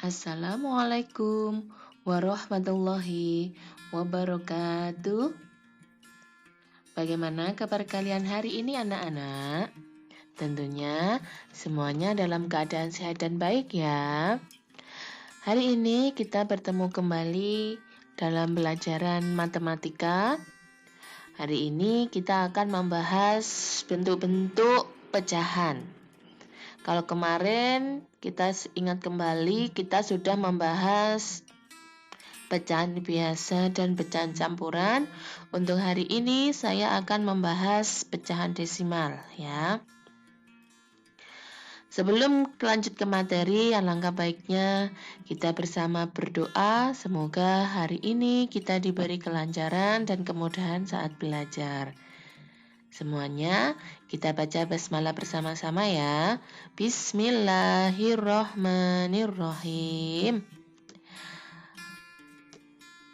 Assalamualaikum warahmatullahi wabarakatuh. Bagaimana kabar kalian hari ini anak-anak? Tentunya semuanya dalam keadaan sehat dan baik ya. Hari ini kita bertemu kembali dalam pelajaran matematika. Hari ini kita akan membahas bentuk-bentuk pecahan. Kalau kemarin kita ingat kembali, kita sudah membahas pecahan biasa dan pecahan campuran. Untuk hari ini saya akan membahas pecahan desimal ya. Sebelum lanjut ke materi, alangkah baiknya kita bersama berdoa. Semoga hari ini kita diberi kelancaran dan kemudahan saat belajar. Semuanya kita baca basmalah bersama-sama ya. Bismillahirrahmanirrahim.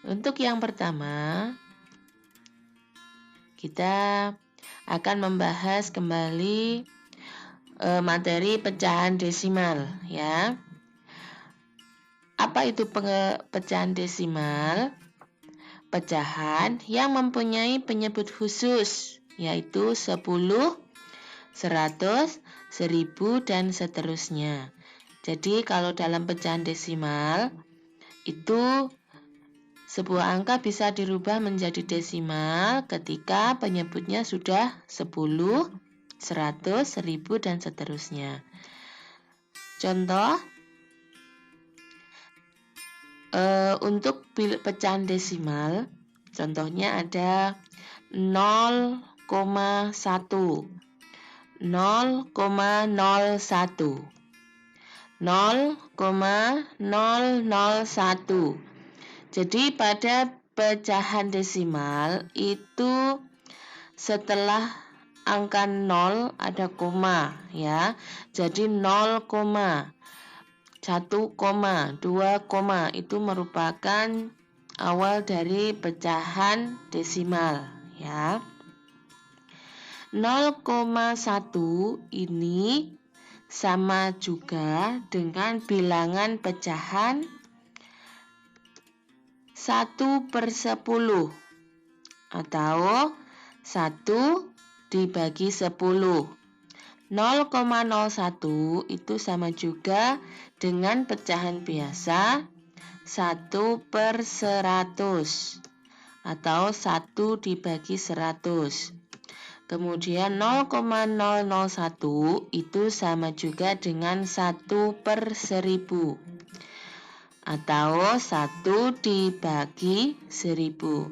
Untuk yang pertama, kita akan membahas kembali materi pecahan desimal ya. Apa itu pecahan desimal? Pecahan yang mempunyai penyebut khusus, yaitu 10, 100, 1000, dan seterusnya. Jadi kalau dalam pecahan desimal itu sebuah angka bisa dirubah menjadi desimal ketika penyebutnya sudah 10, 100, 1000, dan seterusnya. Contoh, untuk pecahan desimal, contohnya ada 0,1, 0,01, 0,001. Jadi pada pecahan desimal itu setelah angka 0 ada koma ya. Jadi 0, 1, 2, itu merupakan awal dari pecahan desimal ya. 0,1 ini sama juga dengan bilangan pecahan 1/10 atau 1 dibagi 10. 0,01 itu sama juga dengan pecahan biasa 1/100 atau 1 dibagi 100. Kemudian 0,001 itu sama juga dengan 1/1000 atau 1 dibagi 1000.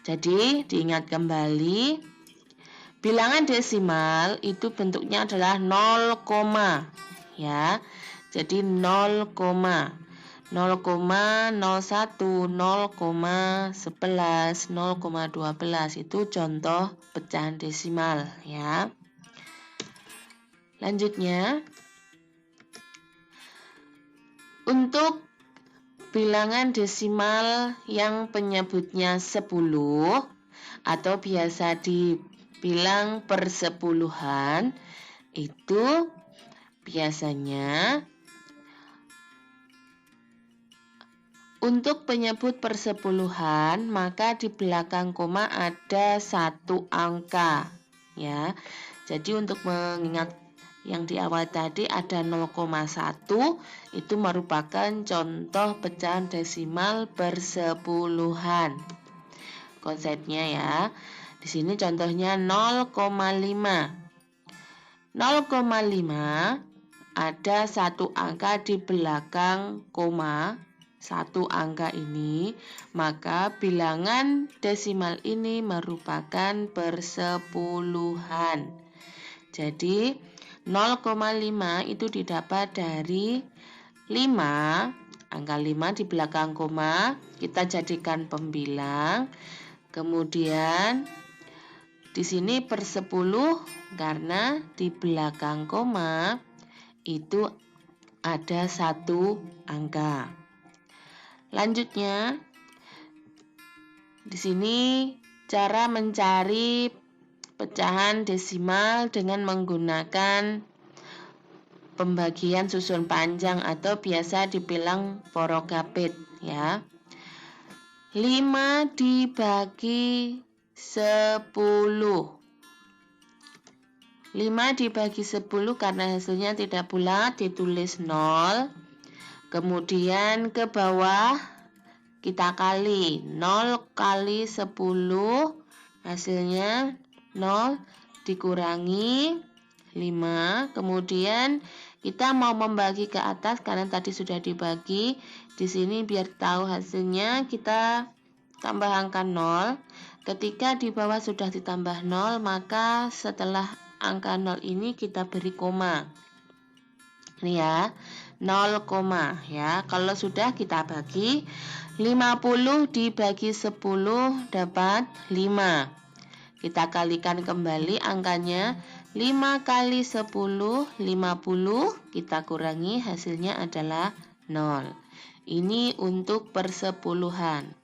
Jadi diingat kembali, bilangan desimal itu bentuknya adalah 0, ya. Jadi 0, 0,01, 0,11, 0,12 itu contoh pecahan desimal ya. Lanjutnya, untuk bilangan desimal yang penyebutnya 10 atau biasa dibilang persepuluhan, itu biasanya untuk penyebut persepuluhan maka di belakang koma ada satu angka ya. Jadi untuk mengingat yang di awal tadi ada 0,1, itu merupakan contoh pecahan desimal persepuluhan. Konsepnya ya. Di sini contohnya 0,5. 0,5 ada satu angka di belakang koma, satu angka ini, maka bilangan desimal ini merupakan persepuluhan. Jadi 0,5 itu didapat dari 5, angka 5 di belakang koma, kita jadikan pembilang. Kemudian di sini per 10 karena di belakang koma itu ada satu angka. Lanjutnya, di sini cara mencari pecahan desimal dengan menggunakan pembagian susun panjang atau biasa dibilang porokapit ya. 5 dibagi 10. 5 dibagi 10 karena hasilnya tidak bulat ditulis 0. Kemudian ke bawah kita kali 0 kali 10 hasilnya 0 dikurangi 5. Kemudian kita mau membagi ke atas karena tadi sudah dibagi. Di sini biar tahu hasilnya kita tambah angka 0. Ketika di bawah sudah ditambah 0, maka setelah angka 0 ini kita beri koma. Ini ya, 0, ya. Kalau sudah kita bagi 50 dibagi 10 dapat 5. Kita kalikan kembali angkanya 5 kali 10 50, kita kurangi hasilnya adalah 0. Ini untuk persepuluhan.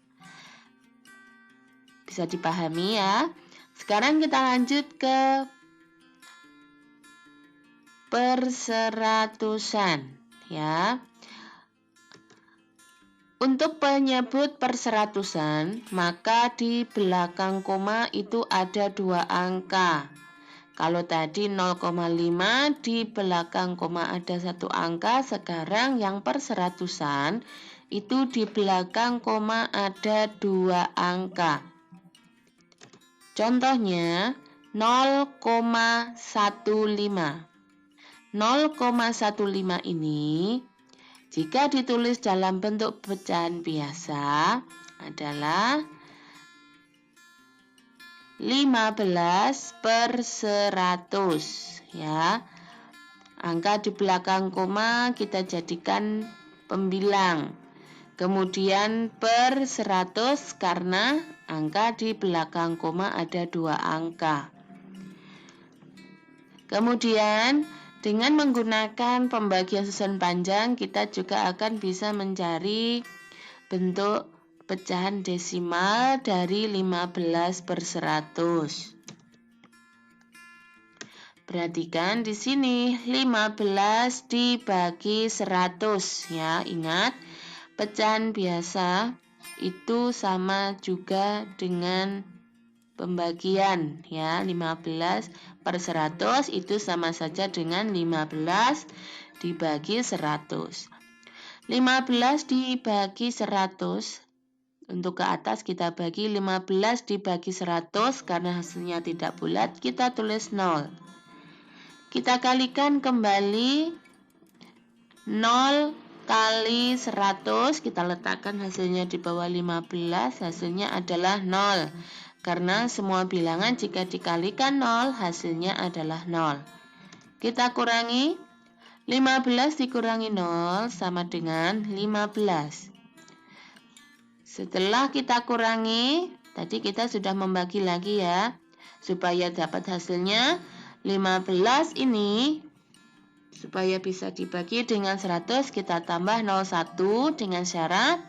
Bisa dipahami ya. Sekarang kita lanjut ke perseratusan ya. Untuk penyebut perseratusan, maka di belakang koma itu ada 2 angka. Kalau tadi 0,5 di belakang koma ada 1 angka, sekarang yang perseratusan itu di belakang koma ada 2 angka. Contohnya 0,15. 0,15 ini jika ditulis dalam bentuk pecahan biasa adalah 15 per 100 ya. Angka di belakang koma kita jadikan pembilang. Kemudian per 100 karena angka di belakang koma ada 2 angka. Kemudian dengan menggunakan pembagian susun panjang, kita juga akan bisa mencari bentuk pecahan desimal dari 15 per 100. Perhatikan di sini 15 dibagi 100 ya. Ingat, pecahan biasa itu sama juga dengan pembagian ya, 15 per 100 itu sama saja dengan 15 dibagi 100. 15 dibagi 100, untuk ke atas kita bagi 15 dibagi 100 karena hasilnya tidak bulat, kita tulis 0. Kita kalikan kembali 0 kali 100, kita letakkan hasilnya di bawah 15, hasilnya adalah 0. Karena semua bilangan jika dikalikan 0, hasilnya adalah 0. Kita kurangi, 15 dikurangi 0 sama dengan 15. Setelah kita kurangi, tadi kita sudah membagi lagi ya. Supaya dapat hasilnya 15 ini, supaya bisa dibagi dengan 100, kita tambah 01 dengan syarat.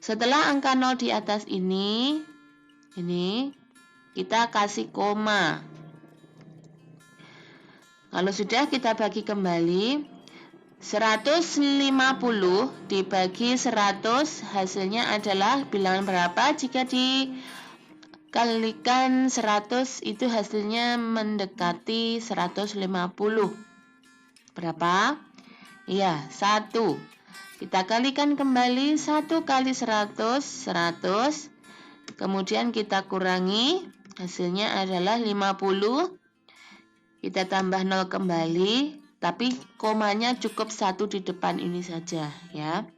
Setelah angka 0 di atas ini kita kasih koma. Kalau sudah kita bagi kembali 150 dibagi 100 hasilnya adalah bilangan berapa? Jika dikalikan 100 itu hasilnya mendekati 150. Berapa? Iya, 1. Kita kalikan kembali 1 kali 100, 100. Kemudian kita kurangi, hasilnya adalah 50. Kita tambah 0 kembali, tapi komanya cukup 1 di depan ini saja ya.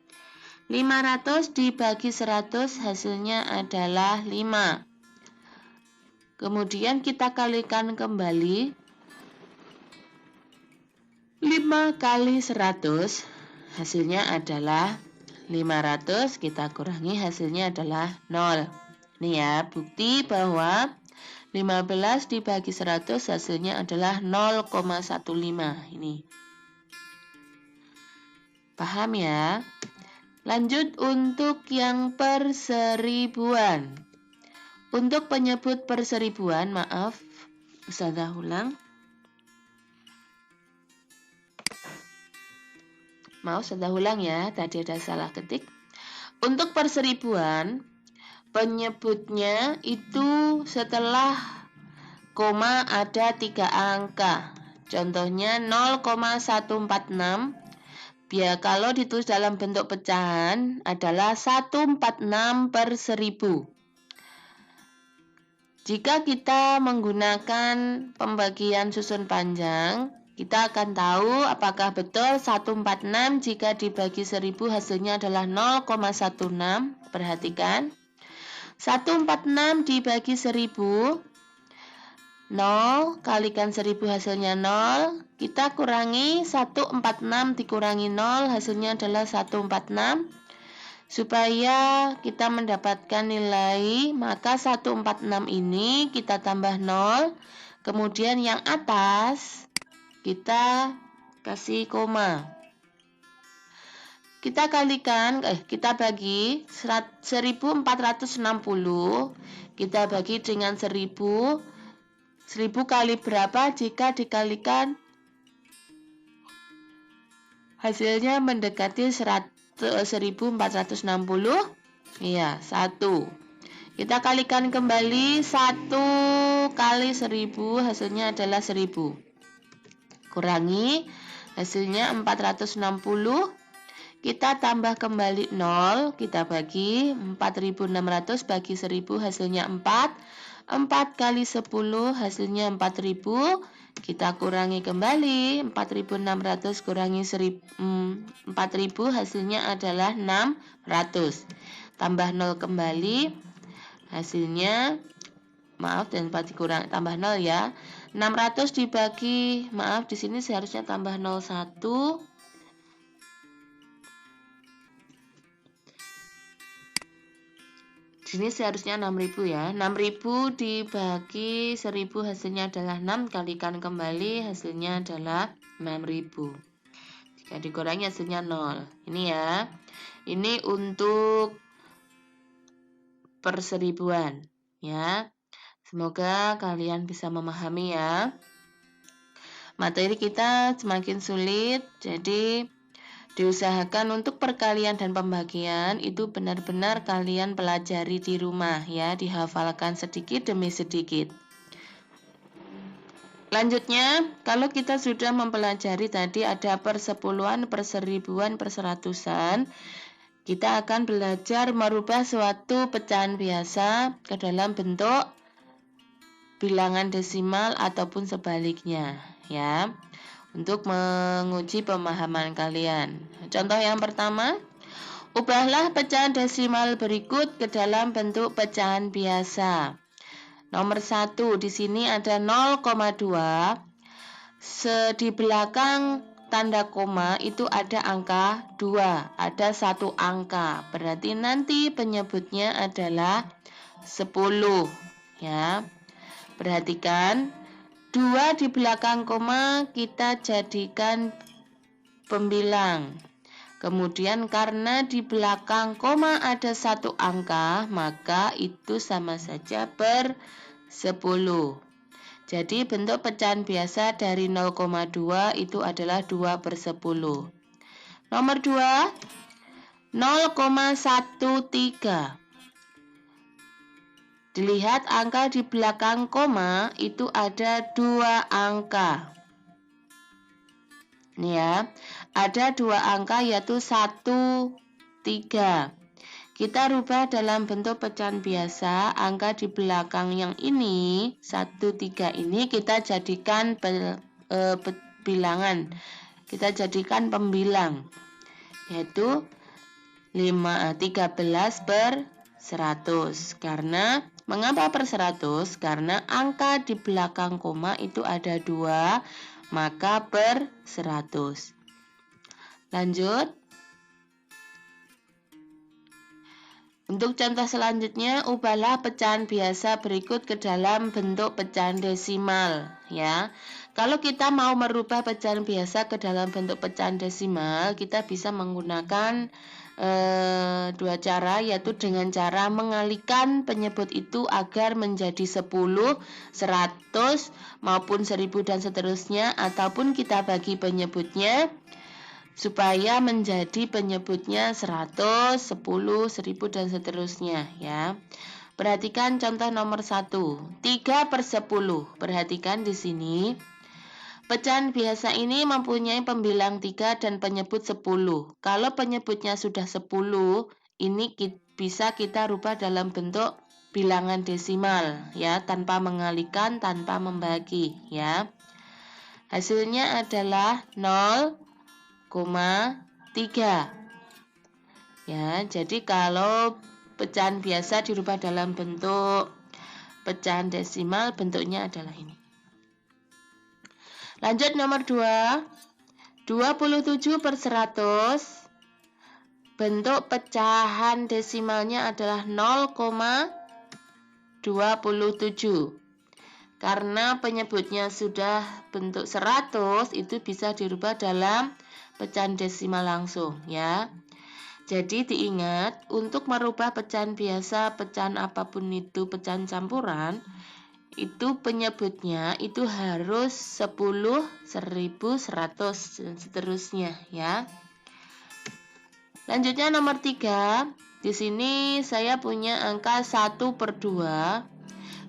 500 dibagi 100 hasilnya adalah 5. Kemudian kita kalikan kembali 5 kali 100 hasilnya adalah 500, kita kurangi hasilnya adalah 0. Ini ya, bukti bahwa 15 dibagi 100 hasilnya adalah 0,15. Ini. Paham ya? Lanjut untuk yang perseribuan. Untuk penyebut perseribuan, maaf, Ustazah ulang. Maaf, saya ulang ya, tadi ada salah ketik. Untuk perseribuan, penyebutnya itu setelah koma ada 3 angka. Contohnya 0,146. Kalau ditulis dalam bentuk pecahan adalah 146 per 1000. Jika kita menggunakan pembagian susun panjang, kita akan tahu apakah betul 146 jika dibagi 1000 hasilnya adalah 0,16. Perhatikan. 146 dibagi 1000, 0 kalikan 1000 hasilnya 0. Kita kurangi 146 dikurangi 0 hasilnya adalah 146. Supaya kita mendapatkan nilai, maka 146 ini kita tambah 0. Kemudian yang atas kita kasih koma. Kita kalikan, kita bagi 1460. Kita bagi dengan 1000. 1000 kali berapa jika dikalikan hasilnya mendekati 1460? Iya, 1. Kita kalikan kembali 1 kali 1000 hasilnya adalah 1000. Kurangi hasilnya 460. Kita tambah kembali 0. Kita bagi 4600 bagi 1000 hasilnya 4. 4 kali 10 hasilnya 4000. Kita kurangi kembali 4600 kurangi 4000 hasilnya adalah 600. Tambah 0 kembali hasilnya, maaf, dan dikurang tambah 0 ya. 600 dibagi, maaf, di sini seharusnya tambah 01. Sini seharusnya 6000 ya. 6000 dibagi 1000 hasilnya adalah 6. Kalikan kembali hasilnya adalah 6000. Jika dikurangi hasilnya 0. Ini ya. Ini untuk perseribuan ya. Semoga kalian bisa memahami ya. Materi kita semakin sulit, jadi diusahakan untuk perkalian dan pembagian itu benar-benar kalian pelajari di rumah ya, dihafalkan sedikit demi sedikit. Lanjutnya, kalau kita sudah mempelajari tadi ada persepuluhan, perseribuan, perseratusan, kita akan belajar merubah suatu pecahan biasa ke dalam bentuk bilangan desimal ataupun sebaliknya ya. Untuk menguji pemahaman kalian. Contoh yang pertama, ubahlah pecahan desimal berikut ke dalam bentuk pecahan biasa. Nomor 1, di sini ada 0,2. Di belakang tanda koma itu ada angka 2, ada 1 angka. Berarti nanti penyebutnya adalah 10 ya. Perhatikan, 2 di belakang koma kita jadikan pembilang. Kemudian karena di belakang koma ada 1 angka, maka itu sama saja per 10. Jadi bentuk pecahan biasa dari 0,2 itu adalah 2 per 10. Nomor 2, 0,13. Dilihat angka di belakang koma itu ada 2 angka. Ini ya, ada 2 angka yaitu 1, 3. Kita rubah dalam bentuk pecahan biasa. Angka di belakang yang ini 1, 3 ini kita jadikan bilangan. Kita jadikan pembilang, yaitu 13 per 100. Karena mengapa per 100? Karena angka di belakang koma itu ada 2, maka per 100. Lanjut. Untuk contoh selanjutnya, ubahlah pecahan biasa berikut ke dalam bentuk pecahan desimal ya. Kalau kita mau merubah pecahan biasa ke dalam bentuk pecahan desimal, kita bisa menggunakan 2 cara, yaitu dengan cara mengalihkan penyebut itu agar menjadi 10, 100 maupun 1000 dan seterusnya, ataupun kita bagi penyebutnya supaya menjadi penyebutnya 100, 10, 1000 dan seterusnya ya. Perhatikan contoh nomor 1, 3/10. Perhatikan di sini. Pecahan biasa ini mempunyai pembilang 3 dan penyebut 10. Kalau penyebutnya sudah 10, ini bisa kita rubah dalam bentuk bilangan desimal ya, tanpa mengalikan, tanpa membagi ya. Hasilnya adalah 0,3. Ya, jadi kalau pecahan biasa dirubah dalam bentuk pecahan desimal, bentuknya adalah ini. Lanjut nomor 2, 27/100. Bentuk pecahan desimalnya adalah 0,27. Karena penyebutnya sudah bentuk 100, itu bisa dirubah dalam pecahan desimal langsung ya. Jadi diingat, untuk merubah pecahan biasa, pecahan apapun itu, pecahan campuran, itu penyebutnya itu harus 10, 1000, 100 dan seterusnya ya. Lanjutnya nomor 3. Di sini saya punya angka 1/2.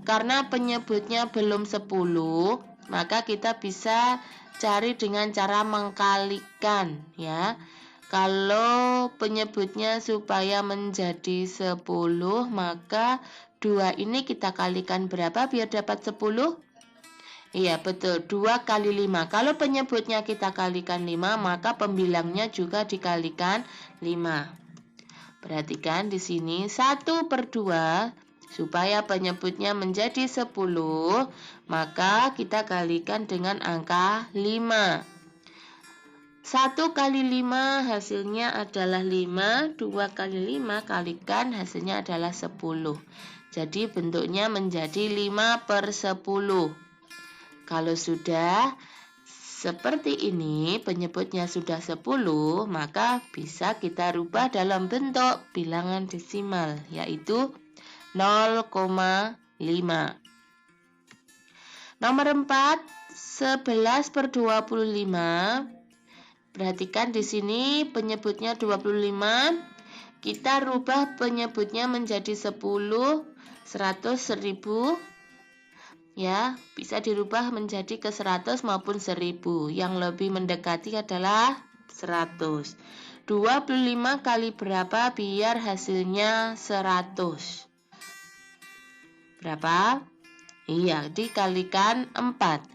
Karena penyebutnya belum 10, maka kita bisa cari dengan cara mengkalikan ya. Kalau penyebutnya supaya menjadi 10, maka 2 ini kita kalikan berapa biar dapat 10? Iya betul, 2 kali 5. Kalau penyebutnya kita kalikan 5, maka pembilangnya juga dikalikan 5. Perhatikan di sini 1/2. Supaya penyebutnya menjadi 10, maka kita kalikan dengan angka 5. 1 kali 5 hasilnya adalah 5, 2 kali 5 kalikan hasilnya adalah 10. Jadi bentuknya menjadi 5/10. Kalau sudah seperti ini, penyebutnya sudah 10, maka bisa kita rubah dalam bentuk bilangan desimal, yaitu 0,5. Nomor 4, 11/25. Perhatikan di sini penyebutnya 25. Kita rubah penyebutnya menjadi 10, 100, 1000. Ya, bisa dirubah menjadi ke 100 maupun 1000. Yang lebih mendekati adalah 100. 25 kali berapa biar hasilnya 100? Berapa? Iya, dikalikan 4.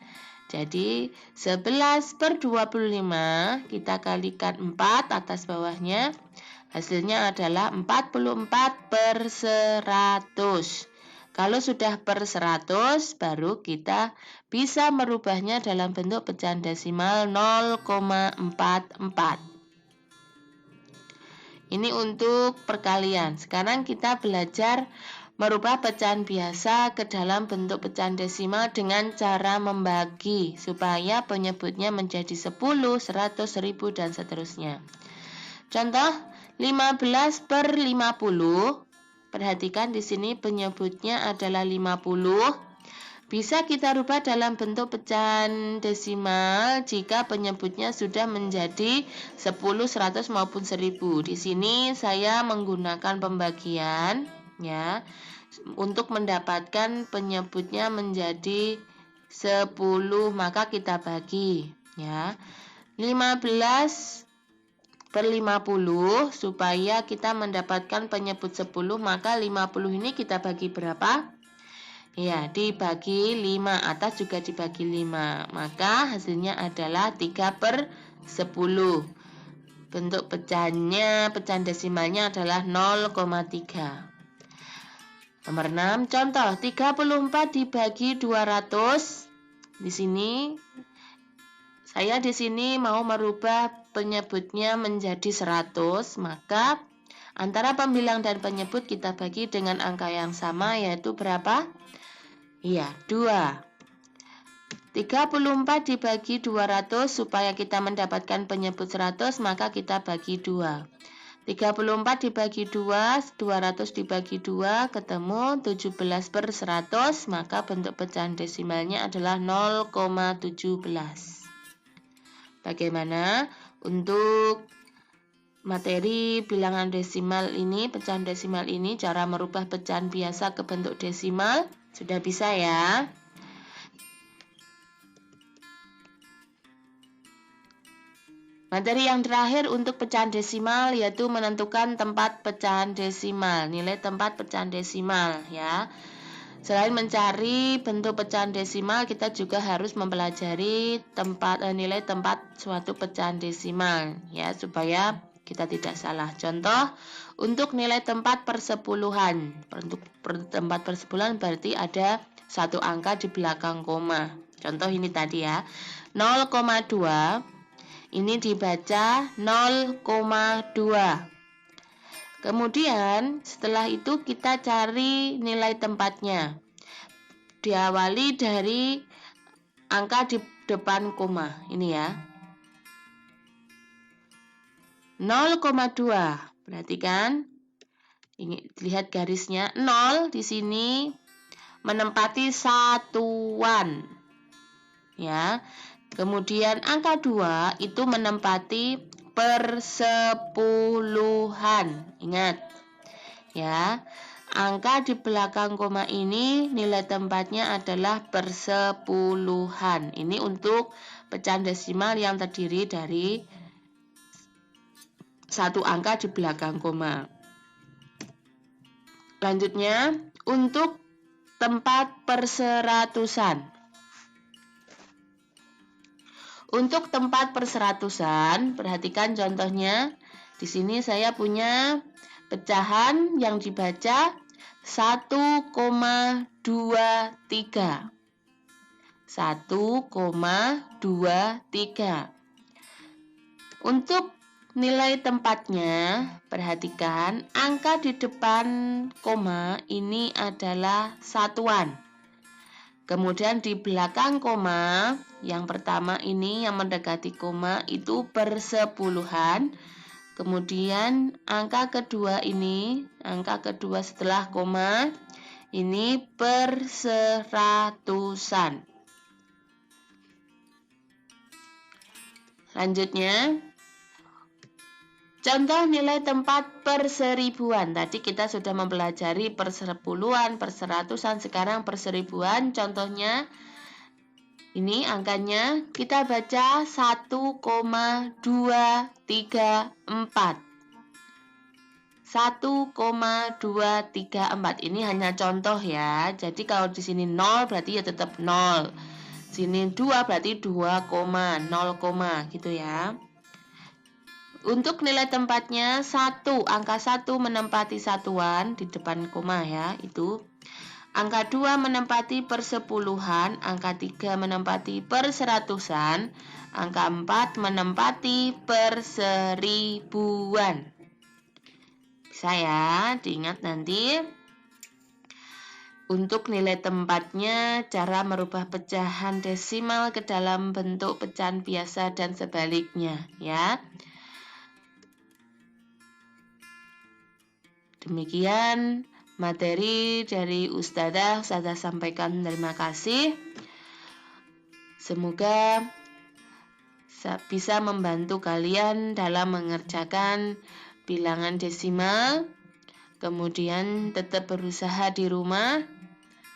Jadi 11/25 kita kalikan 4 atas bawahnya. Hasilnya adalah 44/100. Kalau sudah per 100, baru kita bisa merubahnya dalam bentuk pecahan desimal 0,44. Ini untuk perkalian. Sekarang kita belajar merubah pecahan biasa ke dalam bentuk pecahan desimal dengan cara membagi supaya penyebutnya menjadi 10, 100, 1000 dan seterusnya. Contoh 15/50. Perhatikan di sini penyebutnya adalah 50. Bisa kita rubah dalam bentuk pecahan desimal jika penyebutnya sudah menjadi 10, 100 maupun 1000. Di sini saya menggunakan pembagian ya, untuk mendapatkan penyebutnya menjadi 10, maka kita bagi ya. 15/50 supaya kita mendapatkan penyebut 10, maka 50 ini kita bagi berapa? Ya, dibagi 5, atas juga dibagi 5. Maka hasilnya adalah 3/10. Bentuk pecahannya, pecahan desimalnya adalah 0,3. Nomor 6, contoh 34 dibagi 200. Di sini saya mau merubah penyebutnya menjadi 100, maka antara pembilang dan penyebut kita bagi dengan angka yang sama, yaitu berapa? Iya, 2. 34 dibagi 200 supaya kita mendapatkan penyebut 100, maka kita bagi 2. 34 dibagi 2, 200 dibagi 2, ketemu 17/100, maka bentuk pecahan desimalnya adalah 0,17. Bagaimana? Untuk materi bilangan desimal ini, pecahan desimal ini, cara merubah pecahan biasa ke bentuk desimal, sudah bisa ya. Materi yang terakhir untuk pecahan desimal yaitu menentukan tempat pecahan desimal, nilai tempat pecahan desimal ya. Selain mencari bentuk pecahan desimal, kita juga harus mempelajari nilai tempat suatu pecahan desimal ya, supaya kita tidak salah. Contoh, untuk nilai tempat persepuluhan. Untuk tempat persepuluhan berarti ada satu angka di belakang koma. Contoh ini tadi ya. 0,2 ini dibaca 0,2. Kemudian setelah itu kita cari nilai tempatnya. Diawali dari angka di depan koma. Ini ya. 0,2. Perhatikan. Ini lihat garisnya. 0 di sini menempati satuan. Ya. Kemudian angka 2 itu menempati persepuluhan. Ingat. Ya. Angka di belakang koma ini nilai tempatnya adalah persepuluhan. Ini untuk pecahan desimal yang terdiri dari satu angka di belakang koma. Lanjutnya, untuk tempat perseratusan. Untuk tempat perseratusan, perhatikan contohnya. Di sini saya punya pecahan yang dibaca 1,23. 1,23. Untuk nilai tempatnya, perhatikan angka di depan koma ini adalah satuan. Kemudian di belakang koma, yang pertama ini yang mendekati koma itu persepuluhan. Kemudian angka kedua ini, angka kedua setelah koma, ini perseratusan. Lanjutnya, contoh nilai tempat perseribuan. Tadi kita sudah mempelajari persepuluhan, perseratusan, sekarang perseribuan. Contohnya ini angkanya kita baca 1,234. 1,234. Ini hanya contoh ya. Jadi kalau di sini 0 berarti ya tetap 0. Sini 2 berarti 2, 0, gitu ya. Untuk nilai tempatnya 1, angka 1 menempati satuan di depan koma ya, itu. Angka 2 menempati persepuluhan, angka 3 menempati perseratusan, angka 4 menempati perseribuan. Bisa ya, diingat nanti. Untuk nilai tempatnya, cara merubah pecahan desimal ke dalam bentuk pecahan biasa dan sebaliknya ya. Demikian materi dari Ustazah sampaikan, terima kasih. Semoga bisa membantu kalian dalam mengerjakan bilangan desimal. Kemudian tetap berusaha di rumah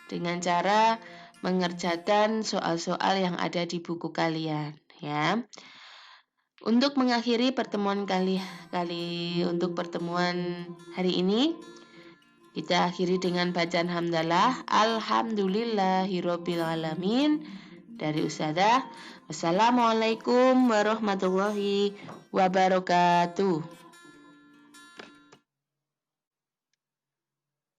dengan cara mengerjakan soal-soal yang ada di buku kalian ya. Untuk mengakhiri pertemuan untuk pertemuan hari ini, kita akhiri dengan bacaan hamdalah. Alhamdulillahirabbil alamin dari Ustazah. Wassalamualaikum warahmatullahi wabarakatuh.